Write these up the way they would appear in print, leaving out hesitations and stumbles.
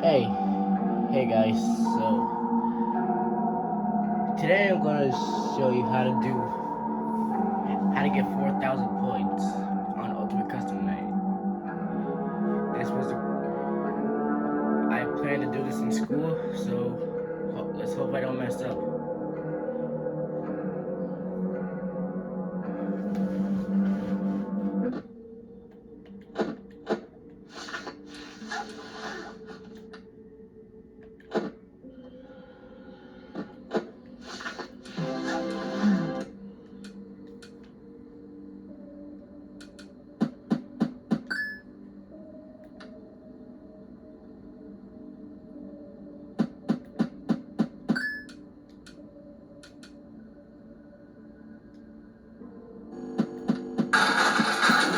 Hey, hey guys. So today I'm gonna show you how to get 4,000 points on Ultimate Custom Night. This was I plan to do this in school, so let's hope I don't mess up.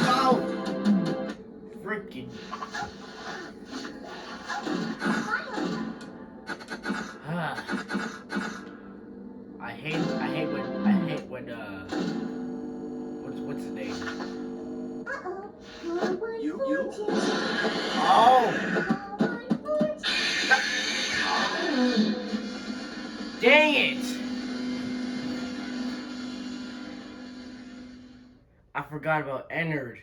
Wow! Freaking! Ah. I hate when what's his name? You? Oh! Dang it! I forgot about Ennard.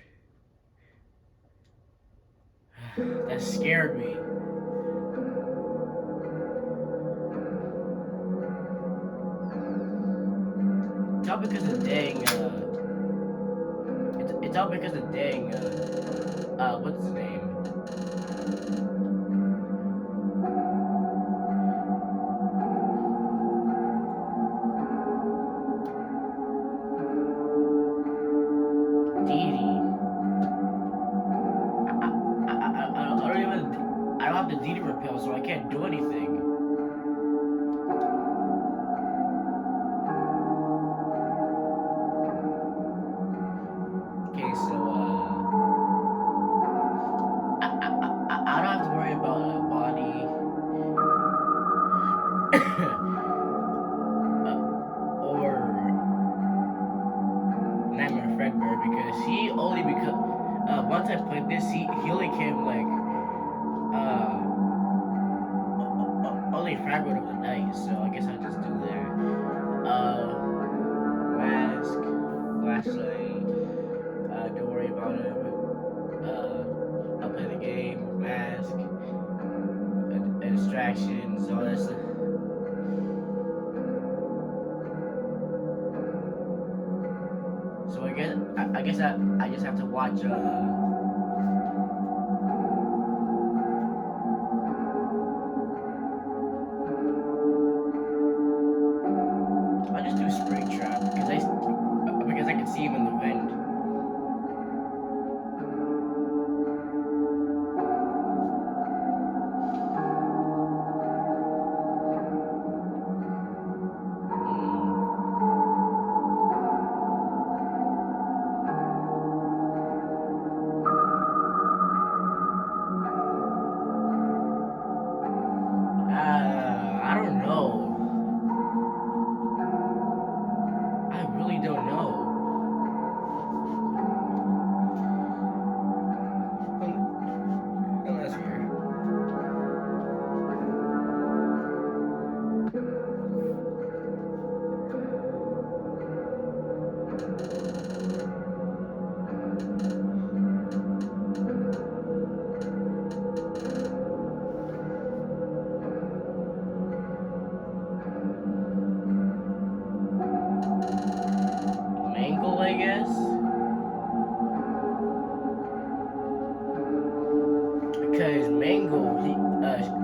That scared me. It's all because of dang. It's all because of dang. What's his name? Didi. I don't even. I don't have the Didi repel, so I can't do anything. Okay, so I don't have to worry about a body. Or Nightmare Fredbear because he only because once I played this he only came like only fragment of the night, so I guess I'll just do that. Mask, flashlight, don't worry about him. I'll play the game, mask, distractions, all that stuff. So I just have to watch I'll just do Springtrap because I can see him in the vent. I don't know. I really don't know. Unless we're Mangle, I guess. Because Mango,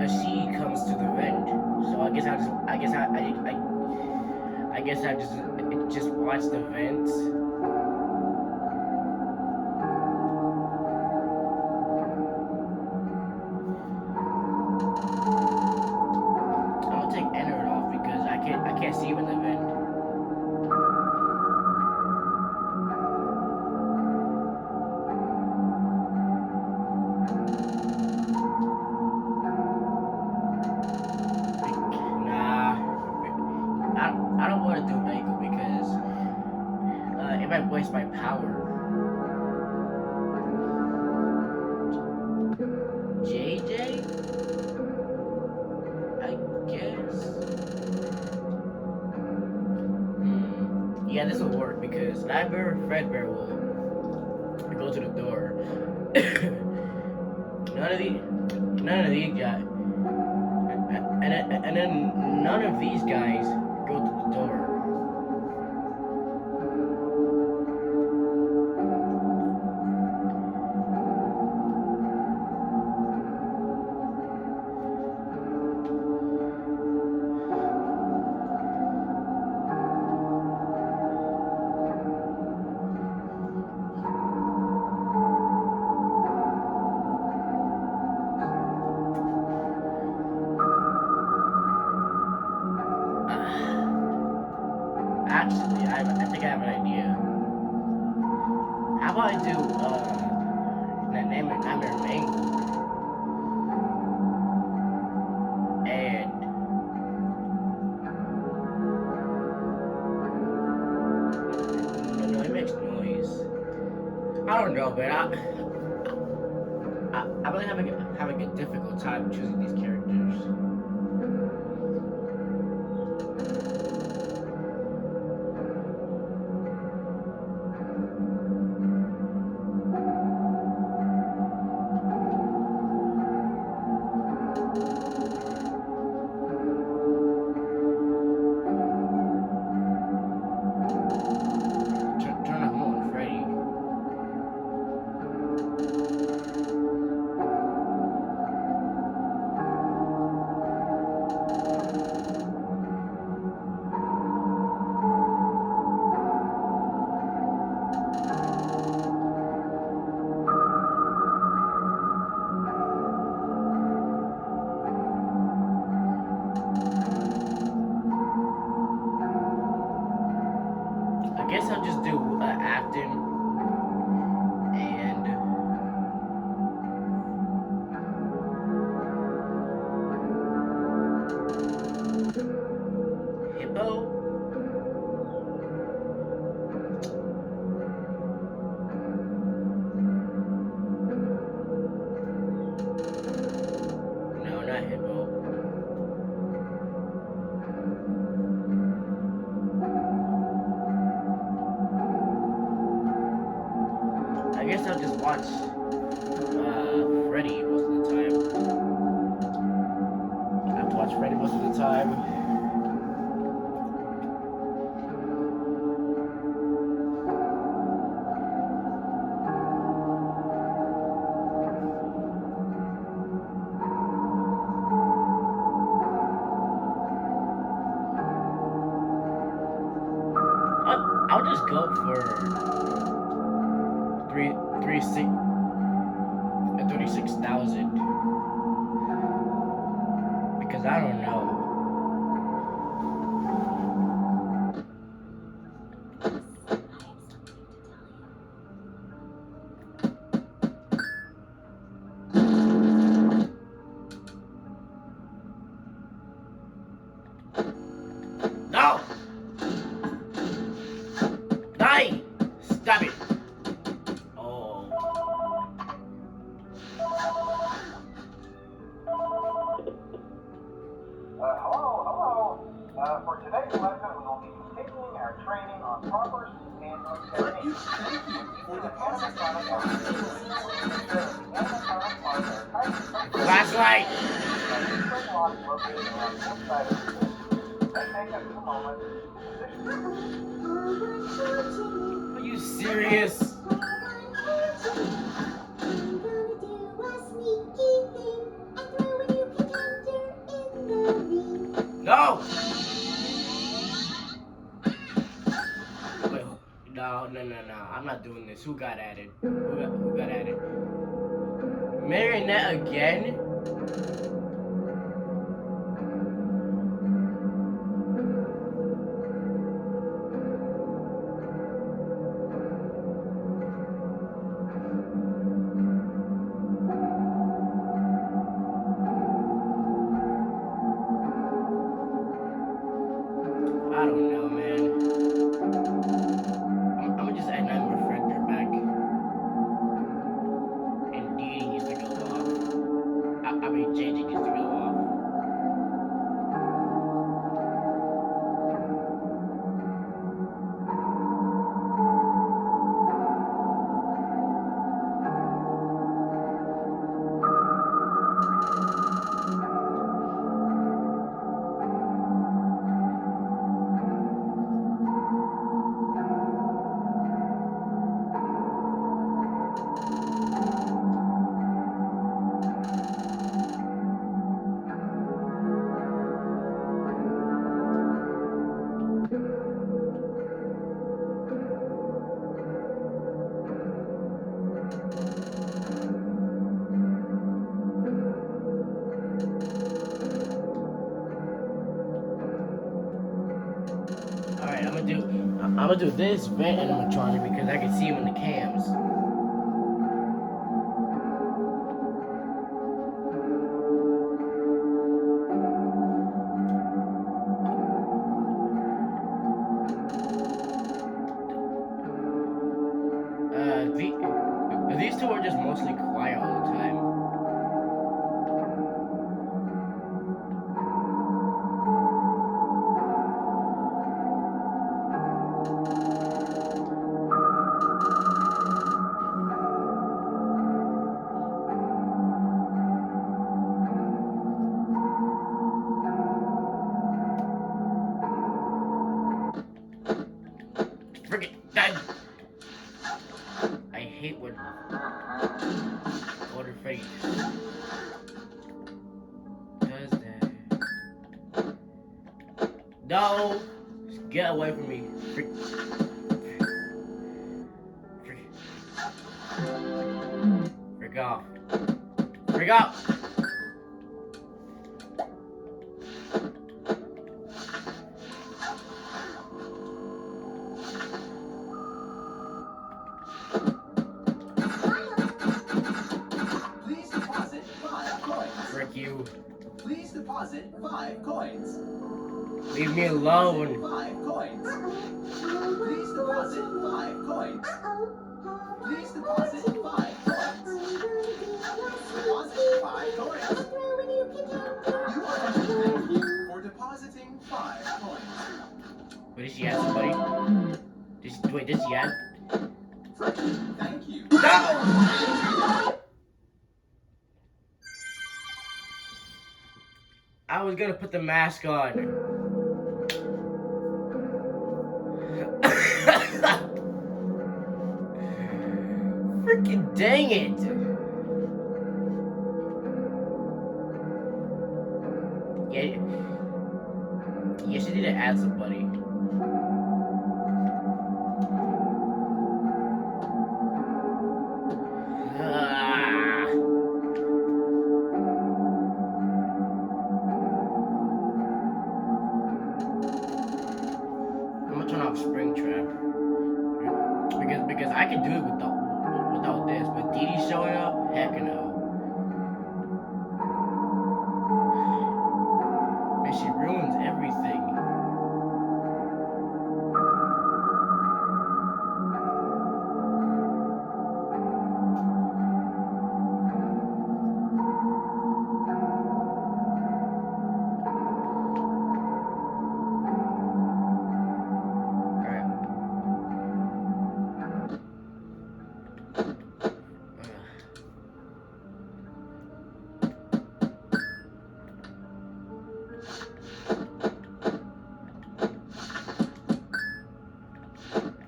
she comes to the vent. So I guess I just watch the vents. I'm gonna take Ennard off because I can't see him in the vent. Nah, I don't want to do Mango because it might waste my power. JJ? Yeah, this will work because Nightmare Fredbear will go to the door. none of these, none of these guys, and then none of these guys go to the door. Actually, I think I have an idea. How about I do name it Nightmare Mangle and no, it makes noise. I don't know, but I'm really having a difficult time choosing these characters. Turn off Mo and Freddy. I guess I'll just do acting and hippo. No, not hippo. I guess I'll just watch Freddy most of the time. I have to watch Freddy most of the time. I'll just go for three three six 36,000 because I don't know. No! Die! Stop it! Oh. Hello. For today's lesson, we will be continuing our training on proper handling techniques. For the animatronic Flashlight! located on the outside of the room. Then take a few moments to position. Are you serious? No! Wait, no. I'm not doing this. Who got added? Who got added? Marionette again? I don't know, man. I'm gonna just add Nightmare Fredbear back. And Dee needs to go off. gonna do this vent animatronic because I can see him in the cams. These two are just mostly quiet all the time. Frick it, Dad! I hate what her face does that. No! Get away from me. Frick. Frick off. Frick off! Frick you. Please deposit 5 coins. Leave me alone. 5 coins. Please deposit 5 coins. Please deposit 5 coins. Deposit 5 coins. You are thank you for depositing 5 coins. Wait, did she add somebody? Wait, did she add? Thank you. No! I was gonna put the mask on. Freaking dang it! Yeah, she need to add somebody. Springtrap because I can do it without this, but Dee Dee showing up, heck no. Man, she ruins everything.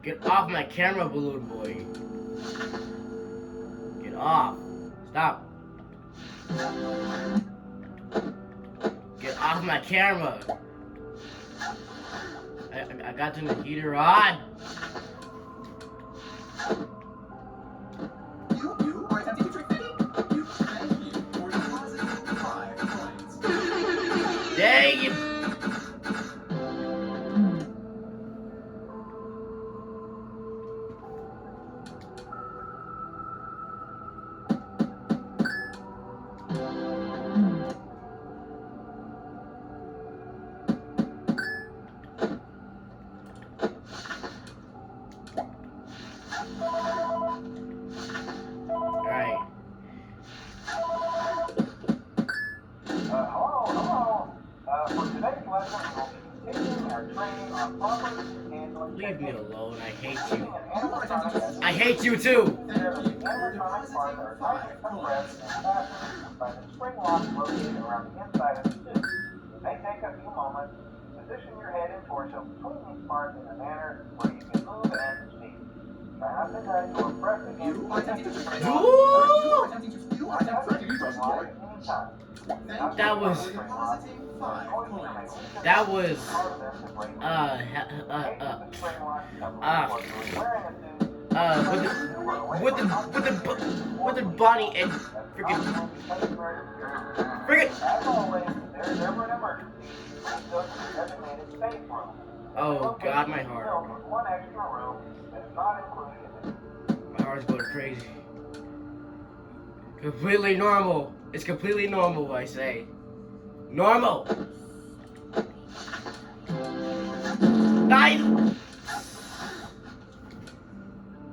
Get off my camera, balloon boy. Get off. Stop. Get off my camera. I got to turn the heater on. You are attempting to trick me? Thank you for depositing 5 coins. Dang it. Leave me alone. I hate you. I hate you too. May take a few moments. Position your head and torso between these parts in a manner where you can move and speak. Try not to touch or press against the That was with the Bonnie and freaking As always, if there's ever an emergency, please go to the designated safe room. Oh God, my heart. With one extra room that is not included in the My heart's going crazy. Completely normal. It's completely normal, I say. Normal.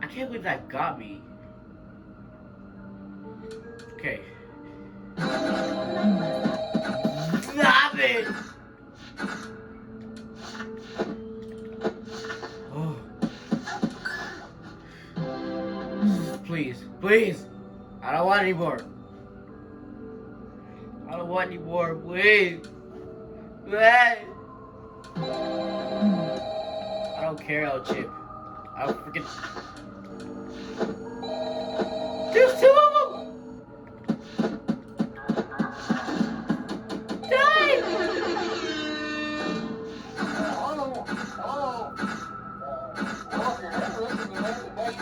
I can't believe that got me. Okay. Stop it! Oh. Please, please. I don't want any more. I don't want any more, please. Please. I don't care, El Chip. I don't freaking. There's 2 of them! Die! Hello? Well, if you're interested, you made the best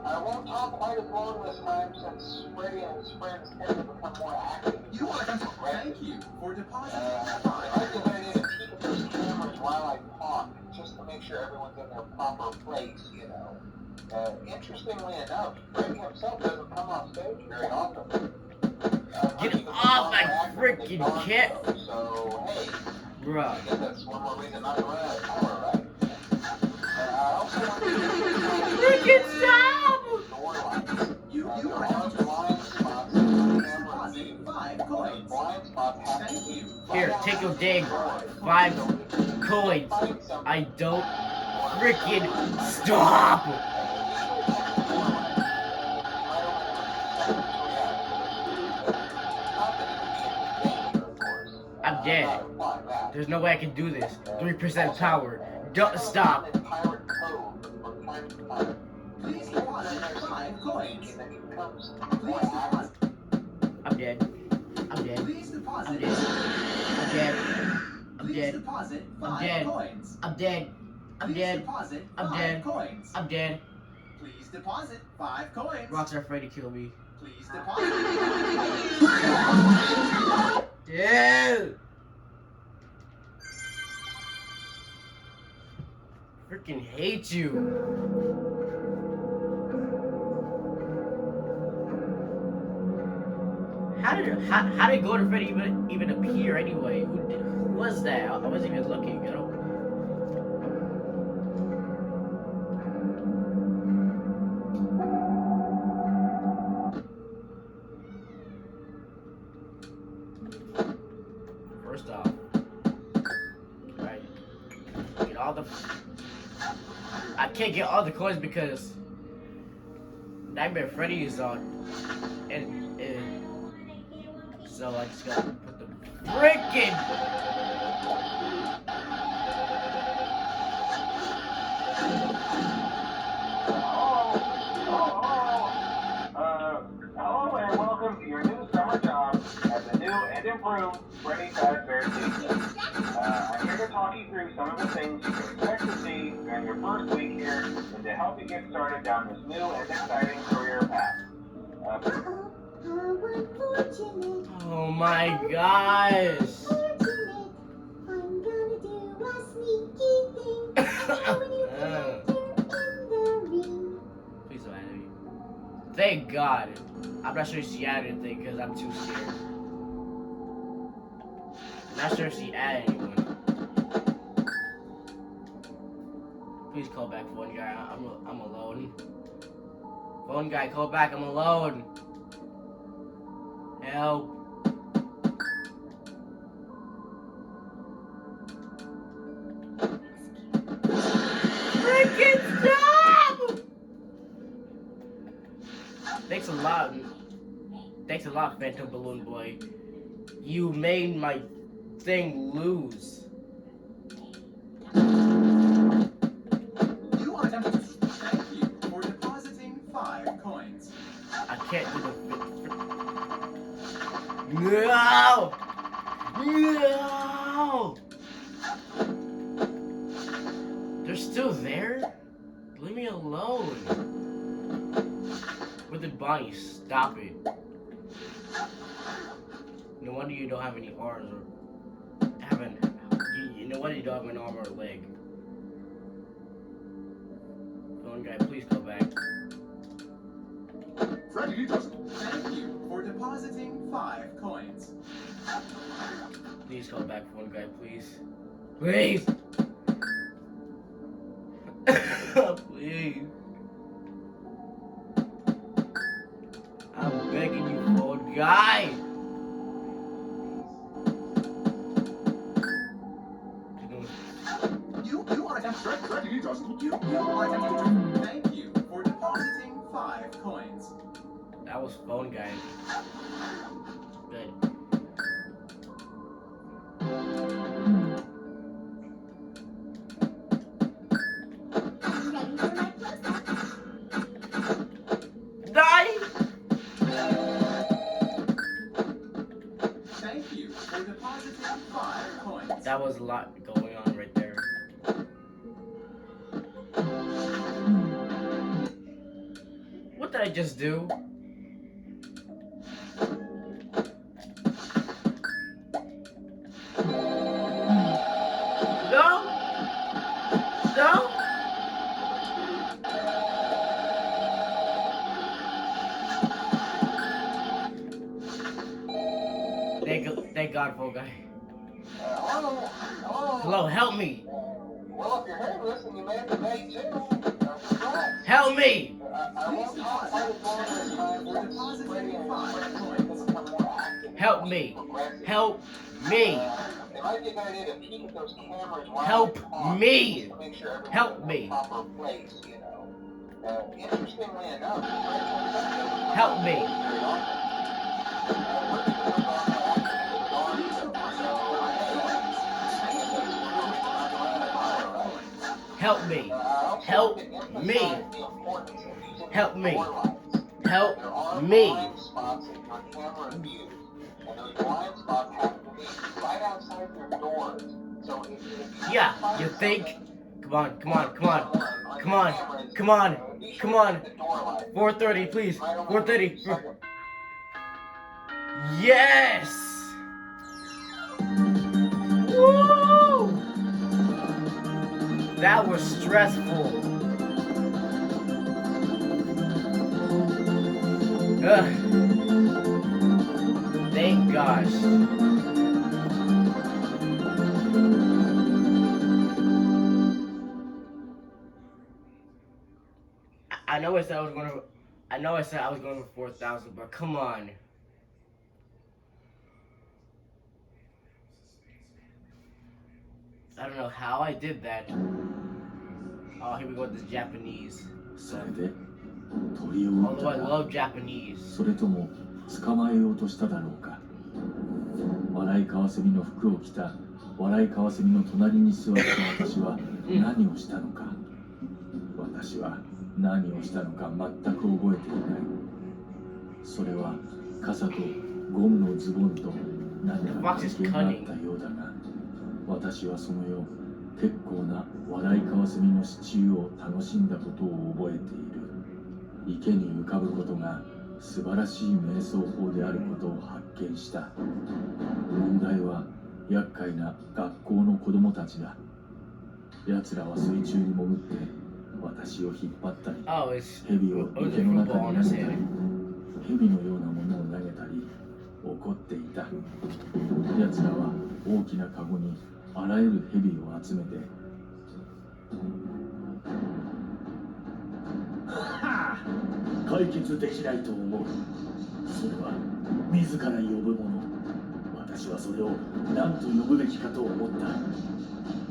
I won't talk quite as long this time since Freddy and his friends tend to become more active. You are thank you for depositing I 5 think I need to keep those cameras while I talk, just to make sure everyone's in their proper place, you know. Interestingly enough, Freddy himself doesn't come off stage very often. Get off my freaking cat! So, hey, Bruh. I guess that's one more reason not to run out of power, right? I also want to Freaking stop! door lights. You are blind spots in the camera depositing 5 Those coins. blind spots have to Thank you. Here, take your dang 5 coins. I don't freaking stop! I'm dead. There's no way I can do this. 3% power. Don't stop. Please deposit 5 coins. Please deposit. I'm dead. I'm dead. Please I'm deposit. dead. I'm dead. I'm Please dead. deposit I'm 5 dead. coins. I'm dead. I'm Please dead. deposit I'm 5 dead. coins. I'm dead. Please deposit 5 coins. Rocks are afraid to kill me. Please deposit 5 Dude! Freaking hate you. How did Golden Freddy even appear anyway? Who was that? I wasn't even looking. I don't. First off, right? Get all the. I can't get all the coins because Nightmare Freddy is on, and so I just gotta put the freaking. Hello and welcome to your new summer job at the new and improved Freddy Fazbear Station. I'm here to talk you through some of the things you can expect to see during your first week here and to help you get started down this new and exciting career path. Oh my gosh! Please don't add me. Thank God. I'm not sure if she added anything because I'm too scared. Not sure if she added anyone. Please call back, phone guy. I'm alone. Phone guy, call back. I'm alone. Help. Freaking stop! Thanks a lot. Thanks a lot, Phantom Balloon Boy. You made my thing lose. You are tempted to thank you for depositing 5 coins. I can't do the. No! No! They're still there? Leave me alone. With the Bonnie, stop it. No wonder you don't have any arms or haven't. You know what? You don't have an arm or a leg. Phone guy, please go back. Freddy, you just... Thank you for depositing 5 coins. Please call back, phone guy, please. Please! Please. I'm begging you, phone guy! You are attempting... Freddy, you just... You are attempting to... Thank you for depositing 5 coins. That was phone guy. Good. Die! Thank you for depositing 5 coins. That was a lot going on right there. What did I just do? No! No! Thank God, phone guy. Hello? Hello? Hello, help me! Well, if you're hearing this and you made it to day 2, congrats. Help me! I won't talk quite as long as time. We're just waiting and to become more active. Help me! Help me! It might be a good idea to peek at those cameras while Help you talk, me! just to make sure everything's Help in me! the proper place, you know. Interestingly enough, Help me! Help me! Help me! Help me! Help me! Yeah, you think? Come on, come on, come on, come on, come on, come on. 4:30, please. 4:30. Yes! Woo! That was stressful. Ugh. Thank gosh. I know I said I was going for 4,000, but come on. I don't know how I did that. Oh, here we go with this Japanese. それで鳥を撃った Although I か love Japanese. それとも捕まえようとしただろうか笑いカワセミの服を着た笑いカワセミの隣に座った私は何をしたのか私は何をしたのか全く覚えていないそれは傘とゴムのズボンと何か関係があったようだが私はその夜結構な笑いカワセミのシチューを楽しんだことを覚えている池に浮かぶことが素晴らしい瞑想法であることを発見した問題は厄介な学校の子供たちだ奴らは水中に潜って私を引っ張ったり Oh, it's 蛇を oh, 池の中 football に on 投 his げたり head. 蛇のようなものを投げたり怒っていた奴らは大きなカゴにあらゆる蛇を集めて解決できないと思うそれは自ら呼ぶもの私はそれを何と呼ぶべきかと思った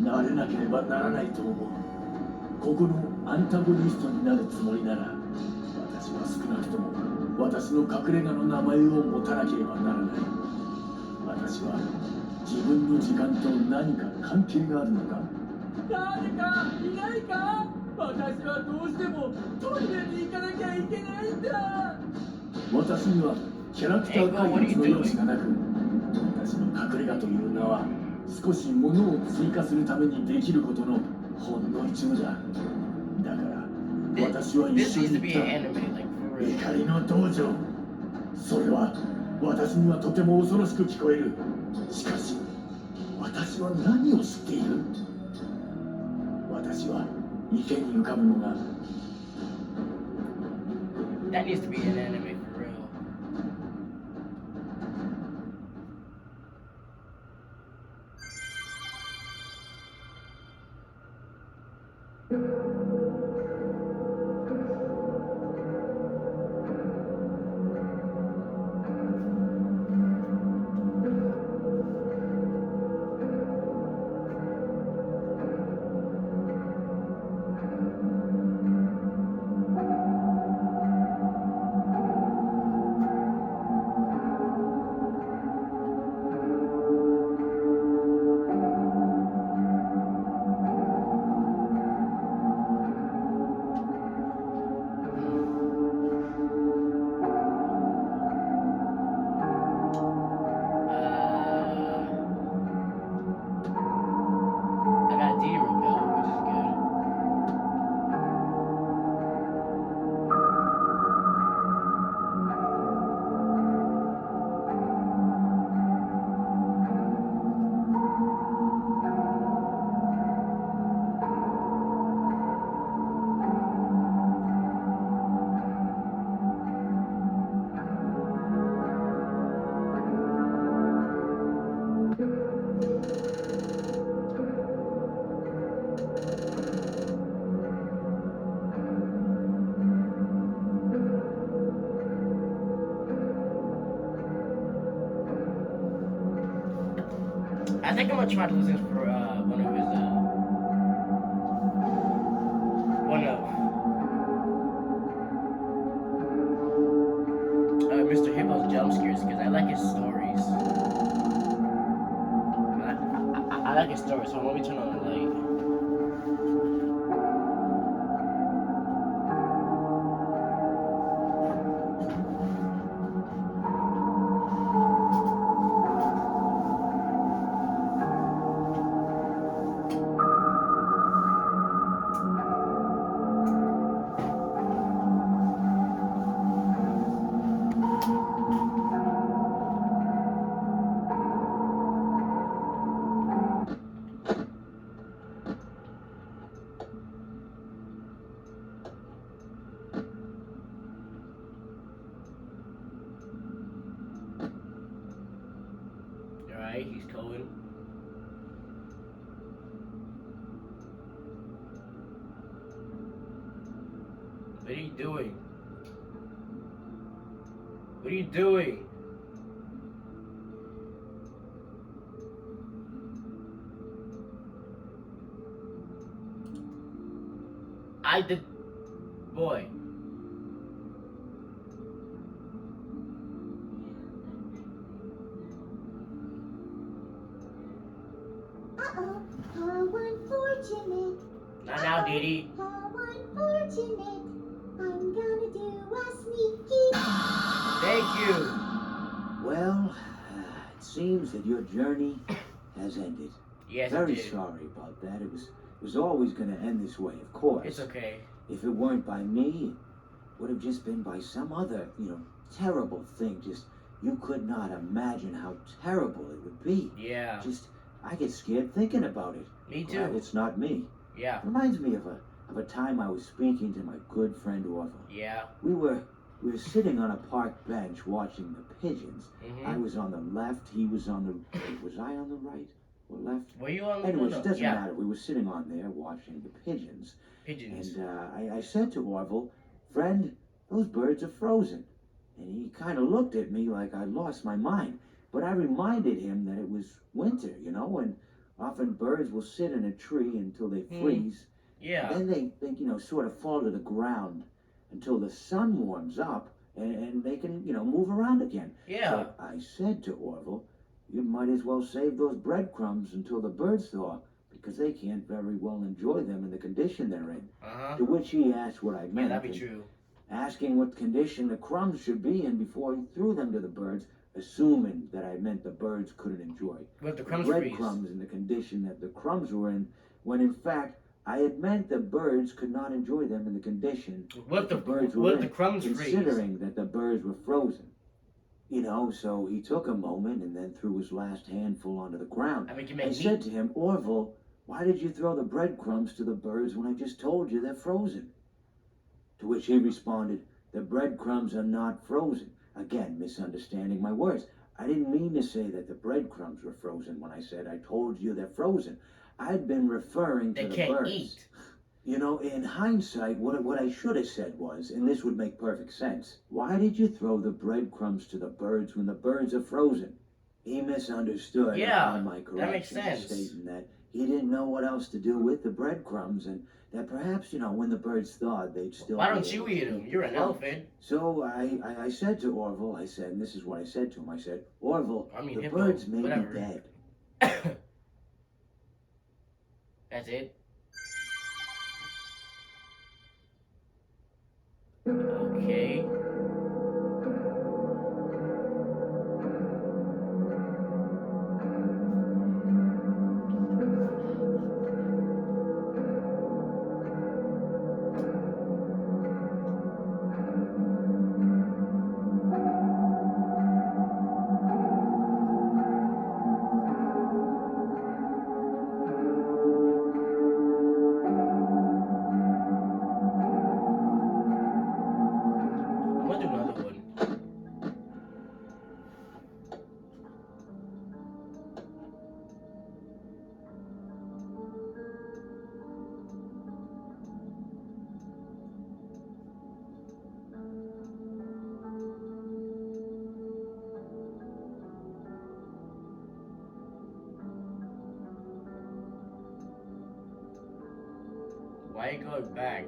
慣れなければならないと思うここのアンタゴニストになるつもりなら私は少なくとも私の隠れ家の名前を持たなければならない私は自分の時間と何か関係があるのか誰かいないか私はどうしてもトイレに行かなきゃいけないんだ私にはキャラクター開発の余地がなく私の隠れ家という名は少し物を追加するためにできることのほんの一部だだから私は一 This 緒 needs to に be 行 an っ anime, like for た real. 怒りの道場それは私にはとても恐ろしく聞こえるしかし私私は何を知っている？私は池に浮かぶのが That needs to be an anime for real. I got D repel, which is good. I think I'm gonna try to listen for one of Mr. Hippo's jump scares because I like his stories. I like his stories, so let me turn on the light. Alright, he's going. What are you doing? What are you doing? I did. Boy. Uh-oh, how unfortunate. Not now, Didi. How unfortunate. I'm gonna do a sneaky. Thank you. Well, it seems that your journey has ended. Yes, Very it did. sorry about that. It was always going to end this way, of course. It's okay. If it weren't by me, it would have just been by some other, terrible thing. Just, you could not imagine how terrible it would be. Yeah. Just, I get scared thinking about it. Me Glad too. it's not me. Yeah. It reminds me of a time I was speaking to my good friend Orville. Yeah. We were sitting on a park bench watching the pigeons. Mhm. I was on the left, he was on the... Was I on the right or left? Were you on the Anyways, it doesn't Yeah. matter. We were sitting on there watching the pigeons. Pigeons. And I said to Orville, friend, those birds are frozen. And he kind of looked at me like I'd lost my mind. But I reminded him that it was winter, and often birds will sit in a tree until they freeze. Yeah. Then they sort of fall to the ground until the sun warms up and they can, move around again. Yeah. So I said to Orville, you might as well save those breadcrumbs until the birds thaw, because they can't very well enjoy them in the condition they're in. Uh-huh. To which he asked what I Yeah, meant. that'd be and true. asking what condition the crumbs should be in before he threw them to the birds, assuming that I meant the birds couldn't enjoy With the the crumbs freeze. breadcrumbs in the condition that the crumbs were in, when in fact I had meant the birds could not enjoy them in the condition What that the birds were what in, the crumbs freeze? considering that the birds were frozen. You know, so he took a moment and then threw his last handful onto the ground. I mean, you I make said meat. to him, Orville, why did you throw the breadcrumbs to the birds when I just told you they're frozen? To which he responded, the breadcrumbs are not frozen. Again, misunderstanding my words. I didn't mean to say that the breadcrumbs were frozen when I said I told you they're frozen. I'd been referring to They the can't birds. eat. You know, in hindsight, what I should have said was, and this would make perfect sense, why did you throw the breadcrumbs to the birds when the birds are frozen? He misunderstood Yeah, upon my that makes correction, sense. stating that he didn't know what else to do with the breadcrumbs, and that perhaps, you know, when the birds thawed, they'd still Why be don't you able to eat them? the You're an crumbs. elephant. So I said to Orville, I said, and this is what I said to him, I said, Orville, I mean, the hippo, birds may whatever. be dead. That's it. Okay. I'm gonna do another one. Why are you going back?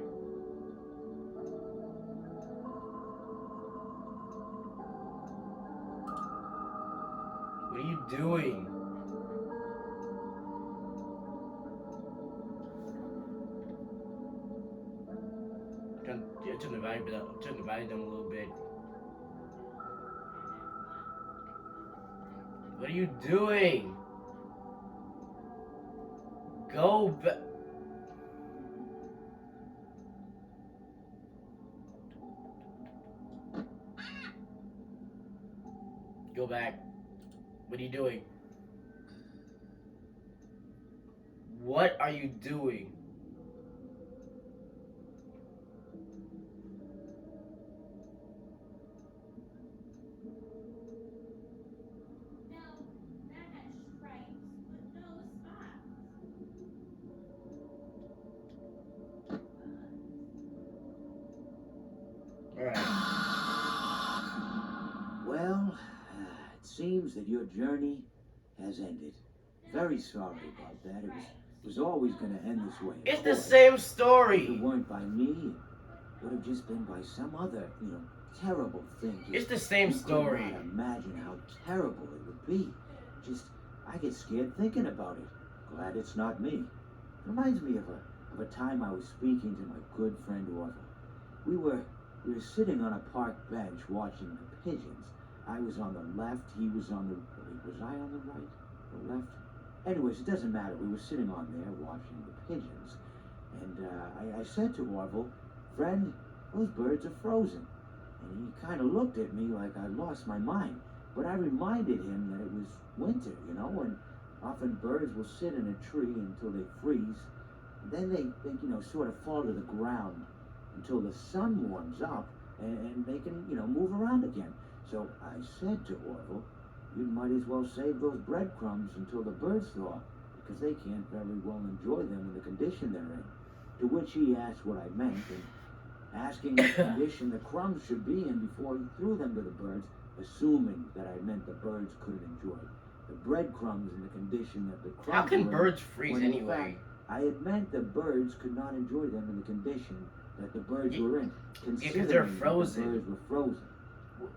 What are you doing? Turn the volume down. Turn the volume down a little bit. What are you doing? Go back. Go back. What are you doing? What are you doing? Now, that has stripes, but no spots. Alright. Well, it seems that your journey has ended. Very sorry about that. It was always going to end this way. of It's the course. same If it story. weren't by me, it would have just been by some other, terrible thing. It's the same you could story. not imagine how terrible it would be. Just, I get scared thinking about it. Glad it's not me. It reminds me of a time I was speaking to my good friend Orville. We were sitting on a park bench watching the pigeons. I was on the left, he was on the... Wait, was I on the right? The left? Anyways, it doesn't matter. We were sitting on there watching the pigeons. And I said to Orville, friend, those birds are frozen. And he kind of looked at me like I lost my mind. But I reminded him that it was winter, and often birds will sit in a tree until they freeze. And then they sort of fall to the ground until the sun warms up and they can, move around again. So I said to Orville, you might as well save those breadcrumbs until the birds thaw, because they can't very well enjoy them in the condition they're in. To which he asked what I meant, and asking what condition the crumbs should be in before he threw them to the birds, assuming that I meant the birds couldn't enjoy the breadcrumbs in the condition that the crumbs How can were in, birds freeze when in anyway? fact, I had meant the birds could not enjoy them in the condition that the birds were in, considering they're that frozen. the birds were frozen.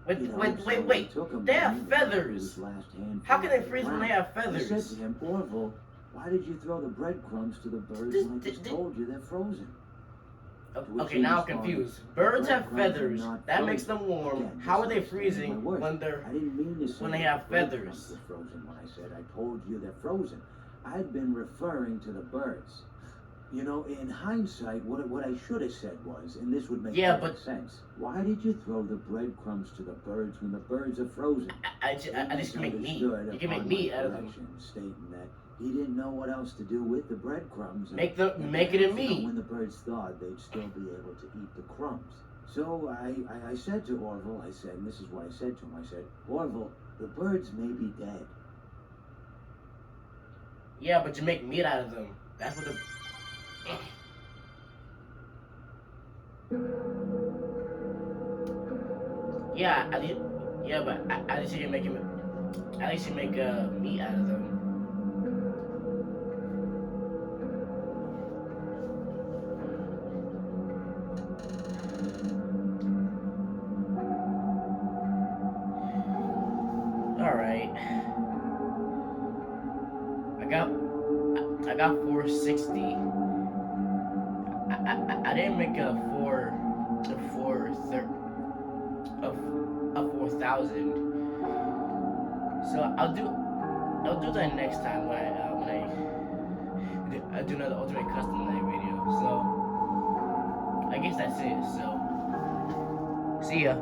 Wait, You know, wait, so wait, it wait. took him They a have moment to throw feathers. his last handful How can they to the freeze when they ground. have I said feathers? to him, Orville, why did you throw the breadcrumbs to the birds when I just told you they're frozen? which Okay, he now I'm responded, confused. Birds have breadcrumbs are feathers. not That makes frozen. them warm. Again, How are they misunderstanding freezing my words. when they're... I didn't mean to say when they that have breadcrumbs feathers? were frozen when I said I told you they're frozen. I'd been referring to the birds. You know, in hindsight, what I should have said was, and this would make Yeah, perfect but- sense. Why did you throw the breadcrumbs to the birds when the birds are frozen? I just can make meat. Misunderstood You can make upon meat my out of them. correction, stating that he didn't know what else to do with the breadcrumbs. and Make that it a you know, meat. when the birds thawed, they'd still be able to eat the crumbs. So I said to Orville, I said, and this is what I said to him, I said, Orville, the birds may be dead. Yeah, but you make meat out of them. That's what the. Yeah, but at least you can make him. At least you make meat out of them. All right. I got 460. I didn't make a 4,000. So I'll do that next time when I do another Ultimate Custom Night video. So I guess that's it. So see ya.